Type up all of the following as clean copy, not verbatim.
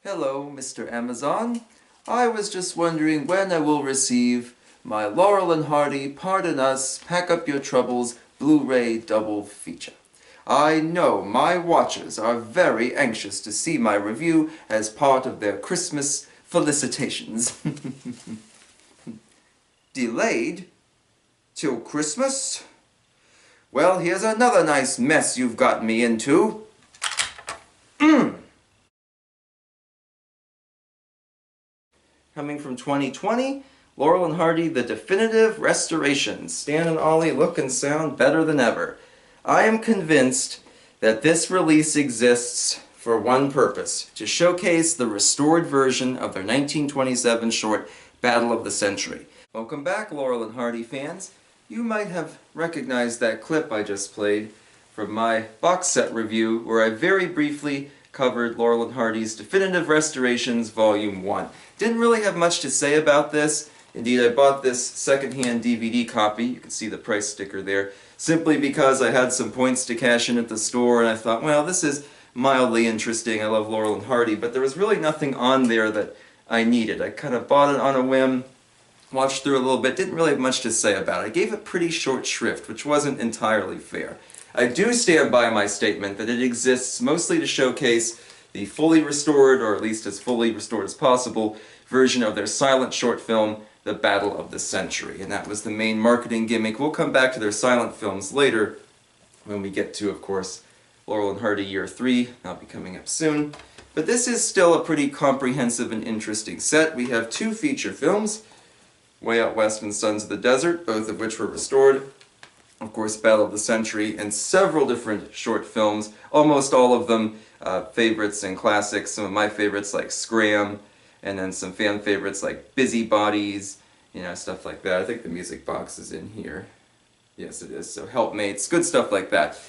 Hello, Mr. Amazon. I was just wondering when I will receive my Laurel and Hardy Pardon Us, Pack Up Your Troubles Blu-ray double feature. I know my watchers are very anxious to see my review as part of their Christmas felicitations. Delayed? Till Christmas? Well, here's another nice mess you've got me into. Coming from 2020, Laurel and Hardy, the definitive restorations. Stan and Ollie look and sound better than ever. I am convinced that this release exists for one purpose, to showcase the restored version of their 1927 short, Battle of the Century. Welcome back, Laurel and Hardy fans. You might have recognized that clip I just played from my box set review where I very briefly covered Laurel and Hardy's Definitive Restorations Volume 1. Didn't really have much to say about this. Indeed, I bought this secondhand DVD copy, you can see the price sticker there, simply because I had some points to cash in at the store and I thought, well, this is mildly interesting. I love Laurel and Hardy, but there was really nothing on there that I needed. I kind of bought it on a whim, watched through a little bit, didn't really have much to say about it. I gave it pretty short shrift, which wasn't entirely fair. I do stand by my statement that it exists mostly to showcase the fully restored, or at least as fully restored as possible, version of their silent short film, The Battle of the Century. And that was the main marketing gimmick. We'll come back to their silent films later when we get to, of course, Laurel and Hardy Year 3. That'll be coming up soon. But this is still a pretty comprehensive and interesting set. We have two feature films, Way Out West and Sons of the Desert, both of which were restored. Of course, Battle of the Century, and several different short films, almost all of them favorites and classics. Some of my favorites like Scram, and then some fan favorites like Busybodies, you know, stuff like that. I think the music box is in here. Yes, it is. So Helpmates, good stuff like that.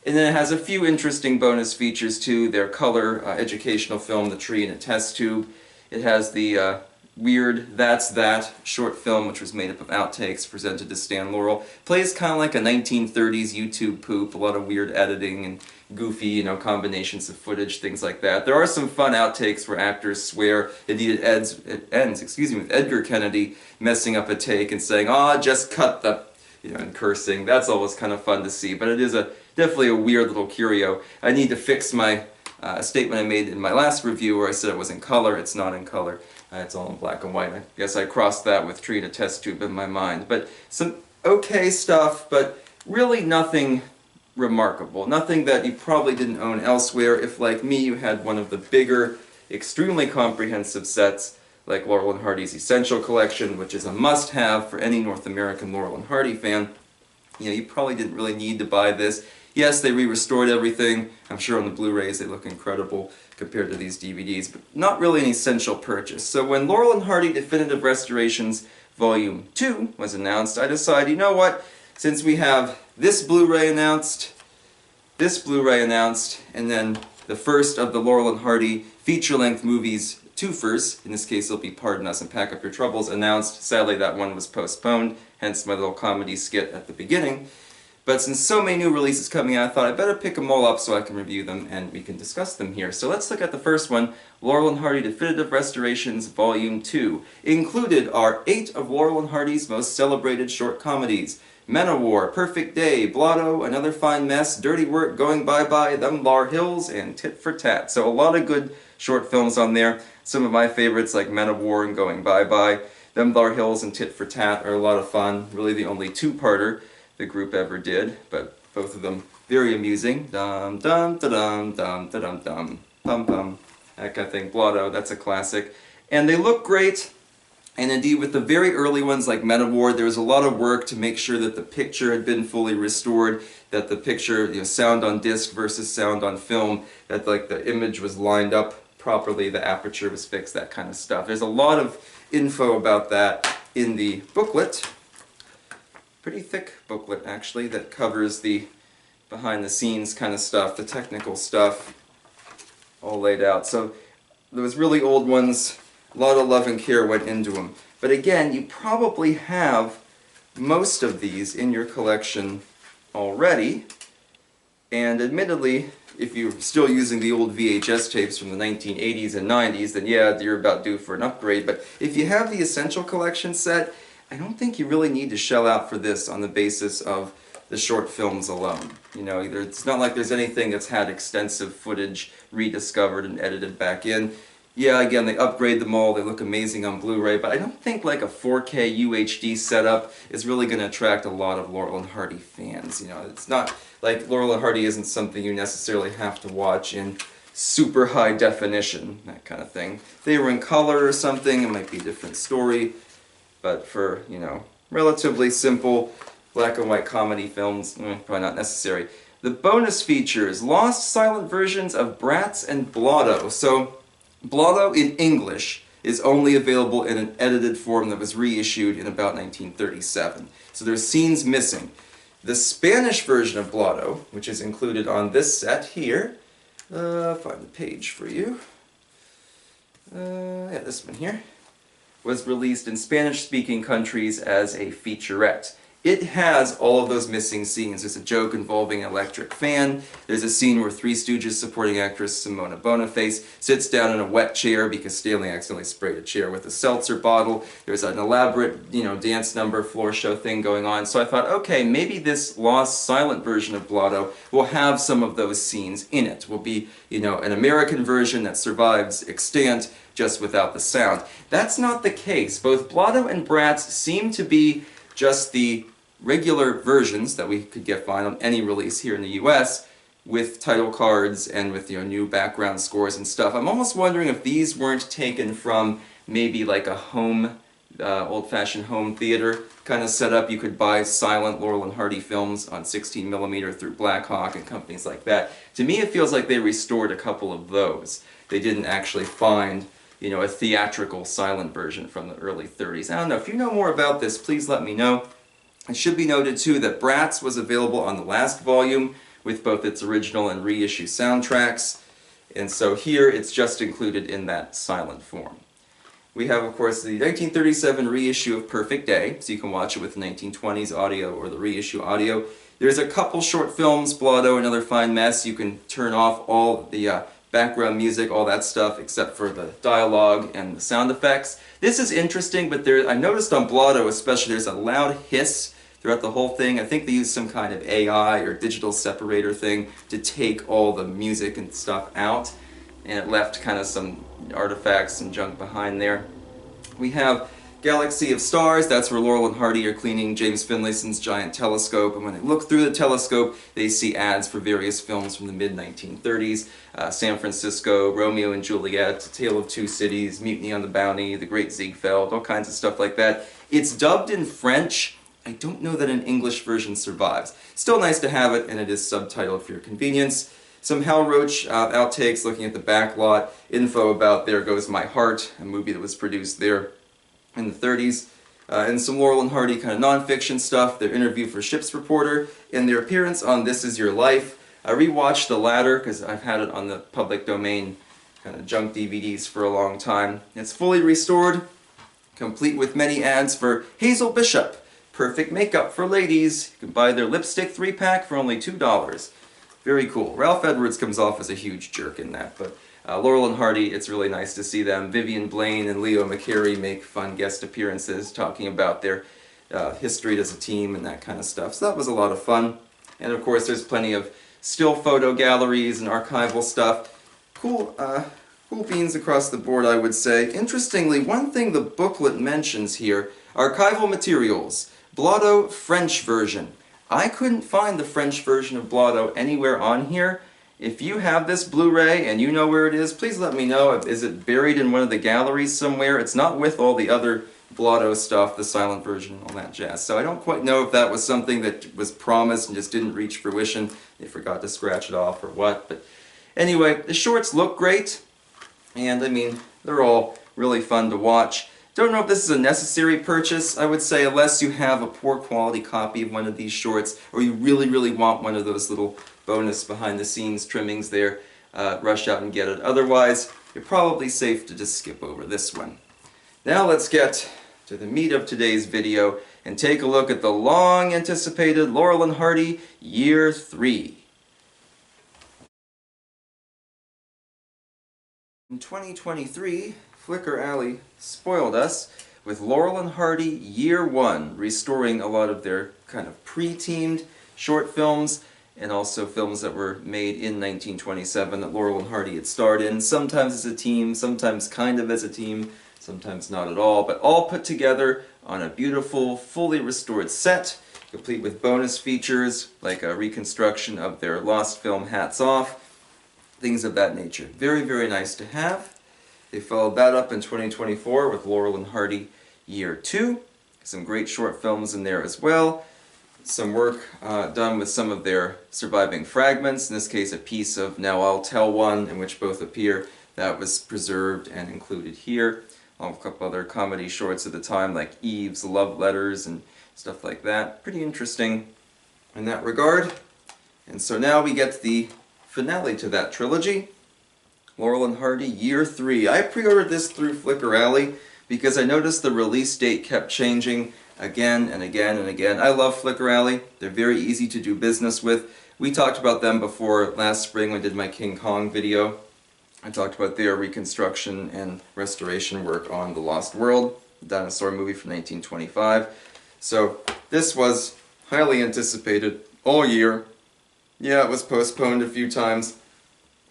And then it has a few interesting bonus features too. Their color educational film, The Tree in a Test Tube. It has the weird That's That short film, which was made up of outtakes presented to Stan Laurel. Plays kind of like a 1930s YouTube poop, a lot of weird editing and goofy, you know, combinations of footage, things like that. There are some fun outtakes where actors swear. Indeed, it ends with Edgar Kennedy messing up a take and saying, "Ah, just cut the," you know, and cursing. That's always kind of fun to see, but it is definitely a weird little curio. I need to fix my statement I made in my last review where I said it was in color. It's not in color. It's all in black and white. I guess I crossed that with Tree in a Test Tube in my mind. But some okay stuff, but really nothing remarkable. Nothing that you probably didn't own elsewhere if, like me, you had one of the bigger, extremely comprehensive sets like Laurel and Hardy's Essential Collection, which is a must-have for any North American Laurel and Hardy fan. You know, you probably didn't really need to buy this. Yes, they re-restored everything. I'm sure on the Blu-rays they look incredible compared to these DVDs, but not really an essential purchase. So when Laurel and Hardy Definitive Restorations Volume 2 was announced, I decided, you know what, since we have this Blu-ray announced, and then the first of the Laurel and Hardy feature-length movies twofers, in this case it'll be Pardon Us and Pack Up Your Troubles, announced. Sadly that one was postponed, hence my little comedy skit at the beginning. But since so many new releases coming out, I thought I'd better pick them all up so I can review them and we can discuss them here. So let's look at the first one, Laurel and Hardy Definitive Restorations Volume 2. Included are 8 of Laurel and Hardy's most celebrated short comedies: Men o' War, Perfect Day, Blotto, Another Fine Mess, Dirty Work, Going Bye-Bye, Them Lar Hills, and Tit for Tat. So a lot of good short films on there. Some of my favorites like Men o' War and Going Bye-Bye. Them Lar Hills and Tit for Tat are a lot of fun. Really the only two-parter the group ever did, but both of them very amusing. Dum dum da dum dum da dum dum pum pum. That kind of thing. Blotto, that's a classic. And they look great. And indeed, with the very early ones like Men o' War, there was a lot of work to make sure that the picture had been fully restored, that the picture, you know, sound on disc versus sound on film, that like the image was lined up properly, the aperture was fixed, that kind of stuff. There's a lot of info about that in the booklet. Pretty thick booklet actually, that covers the behind the scenes kind of stuff, the technical stuff, all laid out. So those really old ones, a lot of love and care went into them. But again, you probably have most of these in your collection already, and admittedly, if you're still using the old VHS tapes from the 1980s and 90s, then yeah, you're about due for an upgrade. But if you have the Essential Collection set, I don't think you really need to shell out for this on the basis of the short films alone. You know, it's not like there's anything that's had extensive footage rediscovered and edited back in. Yeah, again, they upgrade them all, they look amazing on Blu-ray, but I don't think like a 4K UHD setup is really going to attract a lot of Laurel and Hardy fans. You know, it's not like Laurel and Hardy isn't something you necessarily have to watch in super high definition, that kind of thing. If they were in color or something, it might be a different story, but for, you know, relatively simple black and white comedy films, probably not necessary. The bonus features, lost silent versions of Bratz and Blotto. So, Blotto in English is only available in an edited form that was reissued in about 1937. So there's scenes missing. The Spanish version of Blotto, which is included on this set here, find the page for you. Yeah, this one here, was released in Spanish-speaking countries as a featurette. It has all of those missing scenes. There's a joke involving an electric fan. There's a scene where Three Stooges supporting actress Simona Boniface sits down in a wet chair because Stanley accidentally sprayed a chair with a seltzer bottle. There's an elaborate, you know, dance number, floor show thing going on. So I thought, okay, maybe this lost silent version of Blotto will have some of those scenes in it. Will be, you know, an American version that survives extant just without the sound. That's not the case. Both Blotto and Bratz seem to be just the regular versions that we could get fine on any release here in the US with title cards and with, you know, new background scores and stuff. I'm almost wondering if these weren't taken from maybe like a home, old-fashioned home theater kind of setup. You could buy silent Laurel and Hardy films on 16mm through Blackhawk and companies like that. To me it feels like they restored a couple of those. They didn't actually find, you know, a theatrical silent version from the early 30s. I don't know, if you know more about this, please let me know. It should be noted too that Bratz was available on the last volume with both its original and reissue soundtracks, and so here it's just included in that silent form. We have, of course, the 1937 reissue of Perfect Day, so you can watch it with the 1920s audio or the reissue audio. There's a couple short films, Blotto, Another Fine Mess. You can turn off all the background music, all that stuff, except for the dialogue and the sound effects. This is interesting, but I noticed on Blotto especially there's a loud hiss throughout the whole thing. I think they used some kind of AI or digital separator thing to take all the music and stuff out, and it left kind of some artifacts and junk behind there. We have Galaxy of Stars. That's where Laurel and Hardy are cleaning James Finlayson's giant telescope, and when they look through the telescope they see ads for various films from the mid-1930s. San Francisco, Romeo and Juliet, A Tale of Two Cities, Mutiny on the Bounty, The Great Ziegfeld, all kinds of stuff like that. It's dubbed in French. I don't know that an English version survives. Still nice to have it, and it is subtitled for your convenience. Some Hal Roach outtakes looking at the back lot, info about There Goes My Heart, a movie that was produced there in the 30s, and some Laurel and Hardy kind of non-fiction stuff, their interview for Ship's Reporter, and their appearance on This Is Your Life. I rewatched the latter because I've had it on the public domain kind of junk DVDs for a long time. It's fully restored, complete with many ads for Hazel Bishop, perfect makeup for ladies. You can buy their lipstick 3-pack for only $2. Very cool. Ralph Edwards comes off as a huge jerk in that, but Laurel and Hardy, it's really nice to see them. Vivian Blaine and Leo McCarey make fun guest appearances talking about their history as a team and that kind of stuff. So that was a lot of fun. And of course there's plenty of still photo galleries and archival stuff. Cool beans across the board, I would say. Interestingly, one thing the booklet mentions here, archival materials, Blotto French version. I couldn't find the French version of Blotto anywhere on here. If you have this Blu-ray and you know where it is, please let me know. Is it buried in one of the galleries somewhere? It's not with all the other Blotto stuff, the silent version and all that jazz. So I don't quite know if that was something that was promised and just didn't reach fruition. They forgot to scratch it off or what. But anyway, the shorts look great. And I mean, they're all really fun to watch. Don't know if this is a necessary purchase, I would say, unless you have a poor quality copy of one of these shorts, or you really, really want one of those little bonus behind-the-scenes trimmings there, rush out and get it. Otherwise, you're probably safe to just skip over this one. Now let's get to the meat of today's video and take a look at the long-anticipated Laurel and Hardy Year 3. In 2023, Flickr Alley spoiled us with Laurel and Hardy Year 1, restoring a lot of their kind of pre-teamed short films and also films that were made in 1927 that Laurel and Hardy had starred in, sometimes as a team, sometimes kind of as a team, sometimes not at all, but all put together on a beautiful, fully restored set, complete with bonus features like a reconstruction of their lost film Hats Off, things of that nature. Very, very nice to have. They followed that up in 2024 with Laurel and Hardy Year 2. Some great short films in there as well. Some work done with some of their surviving fragments, in this case a piece of Now I'll Tell One, in which both appear, that was preserved and included here, along with a couple other comedy shorts at the time like Eve's Love Letters and stuff like that. Pretty interesting in that regard. And so now we get the finale to that trilogy, Laurel and Hardy Year 3. I pre-ordered this through Flickr Alley because I noticed the release date kept changing again and again and again. I love Flickr Alley. They're very easy to do business with. We talked about them before last spring when I did my King Kong video. I talked about their reconstruction and restoration work on The Lost World, the dinosaur movie from 1925. So this was highly anticipated all year. Yeah, it was postponed a few times.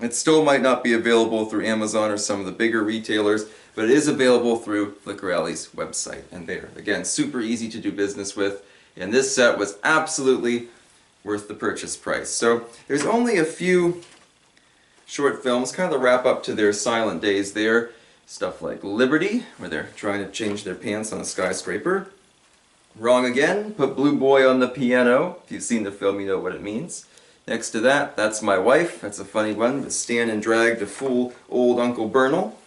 It still might not be available through Amazon or some of the bigger retailers, but it is available through Flickr Alley's website. And there, again, super easy to do business with. And this set was absolutely worth the purchase price. So there's only a few short films, kind of the wrap up to their silent days there. Stuff like Liberty, where they're trying to change their pants on a skyscraper. Wrong Again, put Blue Boy on the piano. If you've seen the film, you know what it means. Next to that, That's My Wife. That's a funny one, with Stan and Drag to fool old Uncle Bernal.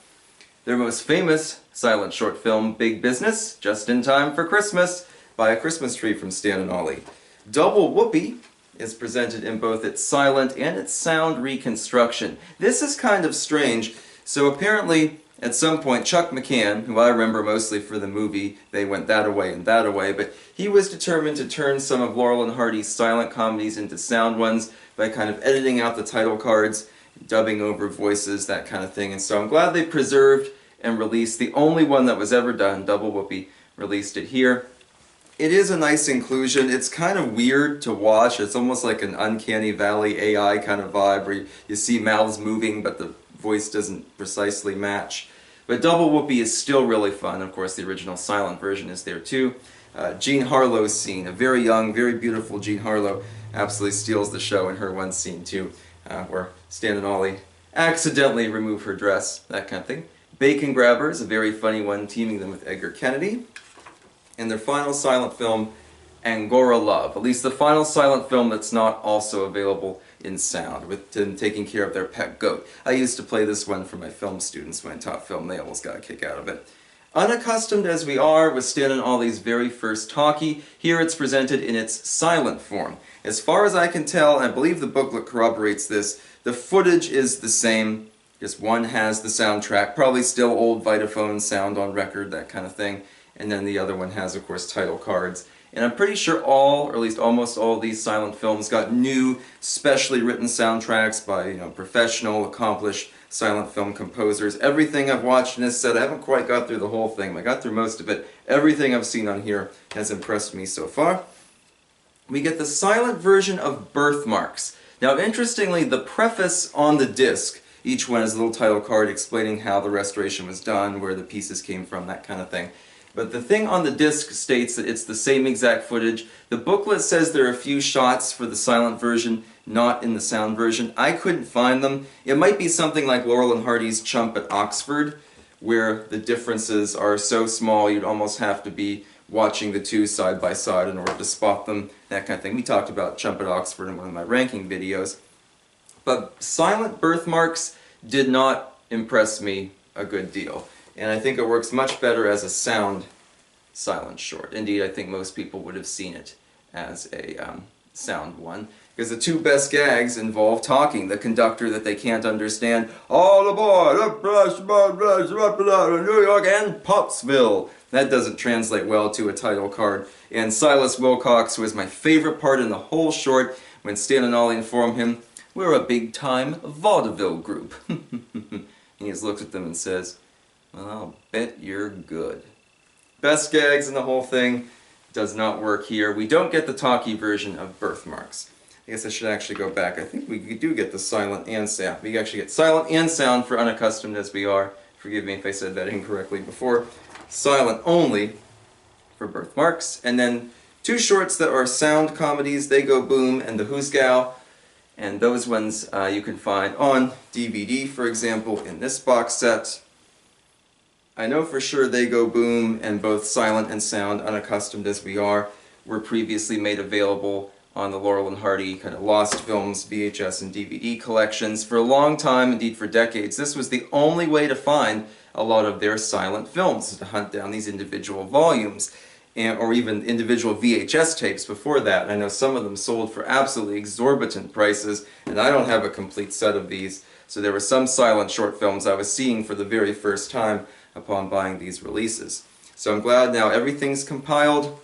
Their most famous silent short film, Big Business, Just in Time for Christmas, Buy a Christmas Tree from Stan and Ollie. Double Whoopee is presented in both its silent and its sound reconstruction. This is kind of strange. So apparently, at some point, Chuck McCann, who I remember mostly for the movie They Went That Away and That Away, but he was determined to turn some of Laurel and Hardy's silent comedies into sound ones by kind of editing out the title cards, dubbing over voices, that kind of thing. And so I'm glad they preserved and released the only one that was ever done. Double Whoopee released it here. It is a nice inclusion. It's kind of weird to watch. It's almost like an Uncanny Valley AI kind of vibe where you see mouths moving but the voice doesn't precisely match. But Double Whoopee is still really fun. Of course, the original silent version is there too. Jean Harlow's scene, a very young, very beautiful Jean Harlow, absolutely steals the show in her one scene too, where Stan and Ollie accidentally remove her dress, that kind of thing. Bacon Grabbers, a very funny one, teaming them with Edgar Kennedy. And their final silent film, Angora Love, at least the final silent film that's not also available in sound, with them taking care of their pet goat. I used to play this one for my film students when I taught film. They almost got a kick out of it. Unaccustomed as we are with Stan and Ollie's very first talkie, here it's presented in its silent form. As far as I can tell, and I believe the booklet corroborates this, the footage is the same. Just one has the soundtrack, probably still old Vitaphone sound on record, that kind of thing. And then the other one has, of course, title cards. And I'm pretty sure all, or at least almost all, of these silent films got new, specially written soundtracks by, professional, accomplished silent film composers. Everything I've watched in this set, I haven't quite got through the whole thing, I got through most of it. Everything I've seen on here has impressed me so far. We get the silent version of Birthmarks. Now, interestingly, the preface on the disc, each one has a little title card explaining how the restoration was done, where the pieces came from, that kind of thing. But the thing on the disc states that it's the same exact footage. The booklet says there are a few shots for the silent version, not in the sound version. I couldn't find them. It might be something like Laurel and Hardy's Chump at Oxford, where the differences are so small you'd almost have to be watching the two side by side in order to spot them, that kind of thing. We talked about Chump at Oxford in one of my ranking videos. But silent Birthmarks did not impress me a good deal. And I think it works much better as a sound silent short. Indeed, I think most people would have seen it as a sound one. Because the two best gags involve talking. The conductor that they can't understand, all aboard, New York and Pottsville. That doesn't translate well to a title card. And Silas Wilcox was my favorite part in the whole short when Stan and Ollie inform him, we're a big-time vaudeville group. and he just looks at them and says, "Well, I'll bet you're good." Best gags in the whole thing. Does not work here. We don't get the talkie version of Birthmarks. I guess I should actually go back. I think we do get the silent and sound. We actually get silent and sound for Unaccustomed As We Are. Forgive me if I said that incorrectly before. Silent only for Birthmarks. And then two shorts that are sound comedies, They Go Boom and The Who's Gal. And those ones you can find on DVD, for example, in this box set. I know for sure They Go Boom and both Silent and Sound, Unaccustomed As We Are, were previously made available on the Laurel and Hardy kind of Lost Films VHS and DVD collections. For a long time, indeed for decades, this was the only way to find a lot of their silent films, to hunt down these individual volumes, or even individual VHS tapes before that. And I know some of them sold for absolutely exorbitant prices, and I don't have a complete set of these. So there were some silent short films I was seeing for the very first time upon buying these releases. So I'm glad now everything's compiled.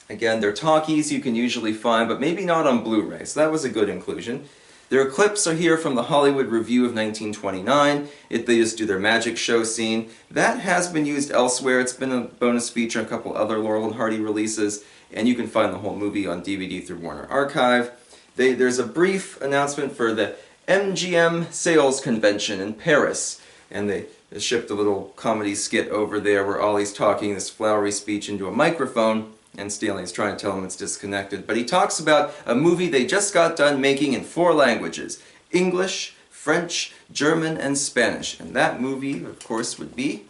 Again, they're talkies you can usually find, but maybe not on Blu-ray, so that was a good inclusion. Their clips are here from the Hollywood Review of 1929. They just do their magic show scene. That has been used elsewhere. It's been a bonus feature on a couple other Laurel and Hardy releases, and you can find the whole movie on DVD through Warner Archive. There's a brief announcement for the MGM Sales Convention in Paris, and they shipped a little comedy skit over there where Ollie's talking this flowery speech into a microphone, and Stanley's trying to tell him it's disconnected. But he talks about a movie they just got done making in 4 languages: English, French, German, and Spanish. And that movie, of course, would be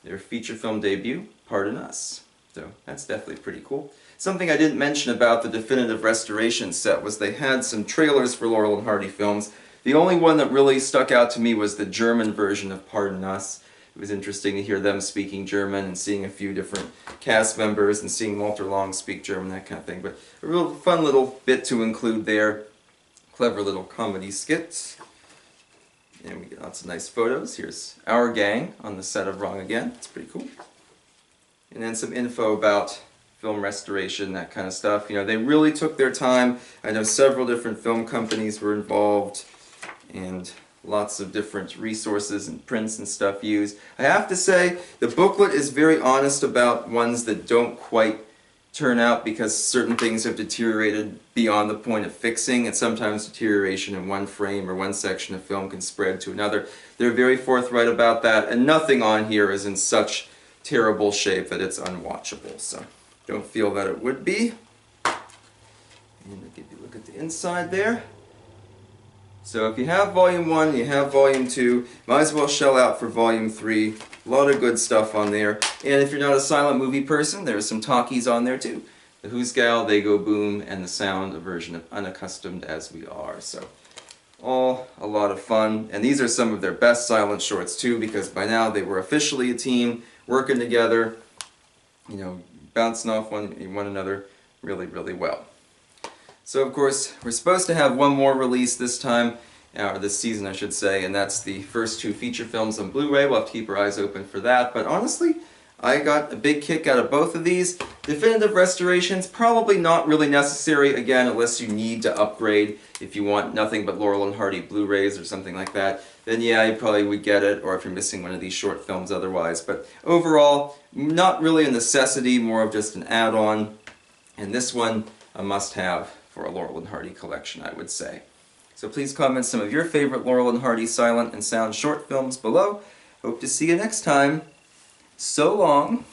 their feature film debut, Pardon Us. So that's definitely pretty cool. Something I didn't mention about the definitive restoration set was they had some trailers for Laurel and Hardy films. The only one that really stuck out to me was the German version of Pardon Us. It was interesting to hear them speaking German and seeing a few different cast members and seeing Walter Long speak German, that kind of thing. But a real fun little bit to include there. Clever little comedy skits. And we get lots of nice photos. Here's our gang on the set of Wrong Again. It's pretty cool. And then some info about film restoration, that kind of stuff. You know, they really took their time. I know several different film companies were involved, and lots of different resources and prints and stuff used. I have to say, the booklet is very honest about ones that don't quite turn out because certain things have deteriorated beyond the point of fixing, and sometimes deterioration in one frame or one section of film can spread to another. They're very forthright about that, and nothing on here is in such terrible shape that it's unwatchable, so don't feel that it would be. And I'll give you a look at the inside there. So if you have Volume 1, you have Volume 2, might as well shell out for Volume 3. A lot of good stuff on there. And if you're not a silent movie person, there's some talkies on there too. The Who's Gal, They Go Boom, and the Sound, a version of Unaccustomed As We Are. So all a lot of fun. And these are some of their best silent shorts too, because by now they were officially a team, working together, you know, bouncing off one another really, really well. So of course, we're supposed to have one more release this time, or this season I should say, and that's the first 2 feature films on Blu-ray. We'll have to keep our eyes open for that, but honestly, I got a big kick out of both of these. Definitive restorations, probably not really necessary, again, unless you need to upgrade. If you want nothing but Laurel and Hardy Blu-rays or something like that, then yeah, you probably would get it, or if you're missing one of these short films otherwise. But overall, not really a necessity, more of just an add-on, and this one, a must-have for a Laurel and Hardy collection, I would say. So please comment some of your favorite Laurel and Hardy silent and sound short films below. Hope to see you next time. So long.